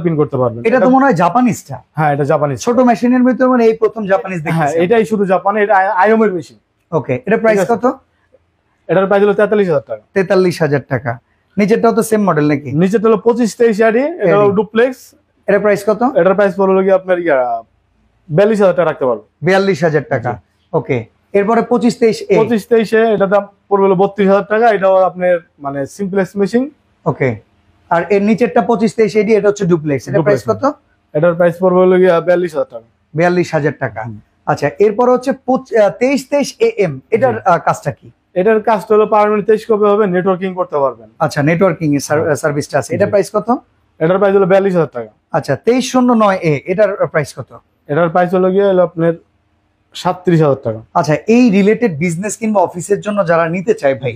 Pin করতে পারবেন। এটা তো মনে হয় জাপানিজটা। হ্যাঁ, এটা জাপানিজ। ছোট মেশিনের ভিতরে মানে এই প্রথম জাপানিজ দেখতেছি। হ্যাঁ, এটাই শুধু জাপানি, এটা আইওমের মেশিন। ওকে, এটা প্রাইস কত? এটার প্রাইস হলো 43,000 টাকা। 43,000 টাকা। নিচেরটাও তো সেম মডেল নাকি? নিচেরটা হলো 25-23 আরই, এটা হলো ডুপ্লেক্স। এটা প্রাইস কত? এটার প্রাইস পড়লো কি আপনার 42,000 টাকা রাখতে পারবো। 42,000 টাকা। ওকে, এরপরে 25-23 এ। 25-23 এ এটা দাম পড়বে হলো 32,000 টাকা। এটাও আপনার মানে সিম্পলেক্স মেশিন। ওকে, আর এর নিচেরটা 25-23 এডি, এটা হচ্ছে ডুপ্লেক্স। এটা প্রাইস কত? এটার প্রাইস পড়বে হলো 42,000 টাকা। 42,000 টাকা। আচ্ছা, এরপর হচ্ছে 23-23 AM, এটার কাজটা কি? এটার কাজটা হলো পারমানেন্ট 23 কপি হবে, নেটওয়ার্কিং করতে পারবেন। আচ্ছা, নেটওয়ার্কিং এর সার্ভিসটা আছে। এটা প্রাইস কত? এটার প্রাইস হলো 42,000 টাকা। আচ্ছা, 2309 এ, এটার প্রাইস কত? এটার প্রাইস হলো আপনার 37,000 টাকা। আচ্ছা, এই রিলেটেড বিজনেস কিংবা অফিসের জন্য যারা নিতে চায় ভাই,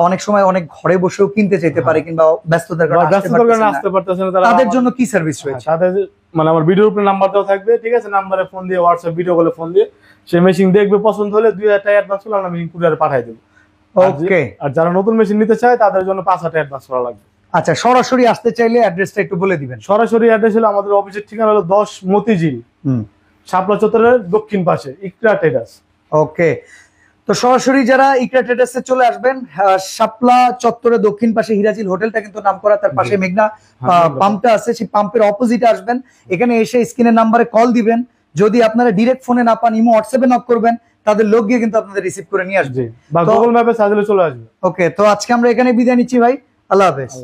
অনেক সময় অনেক ঘরে বসেও কিনতে চাইতে পারে, কিংবা ব্যস্ততার কারণে আসতে পারতেছে না, তাদের জন্য কি সার্ভিস রয়েছে? তাদের মানে আমার ভিডিওর উপরে নাম্বার দেওয়া থাকবে, ঠিক আছে? নাম্বারে ফোন দিয়ে, হোয়াটসঅ্যাপ ভিডিও কলে ফোন দিয়ে সে মেশিন দেখবে, পছন্দ হলে 2,000 টাকা অ্যাডভান্স করলে আমরা মেশিন কুরিয়ারে পাঠিয়ে দেব। ওকে, আর যারা নতুন মেশিন নিতে চায় তাদের জন্য 5,000 টাকা অ্যাডভান্স করা লাগবে। আচ্ছা, সরাসরি আসতে চাইলে অ্যাড্রেসটা একটু বলে দিবেন। সরাসরি অ্যাড্রেস হলো আমাদের অফিসের ঠিকানা হলো 10 মতিঝিল, শাপলা চত্বরের দক্ষিণ পাশে, ইকরা ট্রেডার্স। ওকে, তো সরাসরি যারা ইকরা ট্রেডার্সে চলে আসবেন, শাপলা চত্বরের দক্ষিণ পাশে হিরাজিল হোটেলটা কিন্তু নাম করা, তার পাশে মেঘনা পাম্পটা আছে, সেই পাম্পের অপোজিটে আসবেন। এখানে এসে স্ক্রিনের নাম্বারে কল দিবেন। যদি আপনারা ডিরেক্ট ফোনে না পান, ইমো হোয়াটসঅ্যাপে নক করবেন, তাদের লোক গিয়ে কিন্তু আপনাদের রিসিভ করে নিয়ে আসবে, বা গুগল ম্যাপে সাজলে চলে আসবে। ওকে, তো আজকে আমরা এখানে বিদায় নিচ্ছি ভাই। আল্লাহ হাফেজ।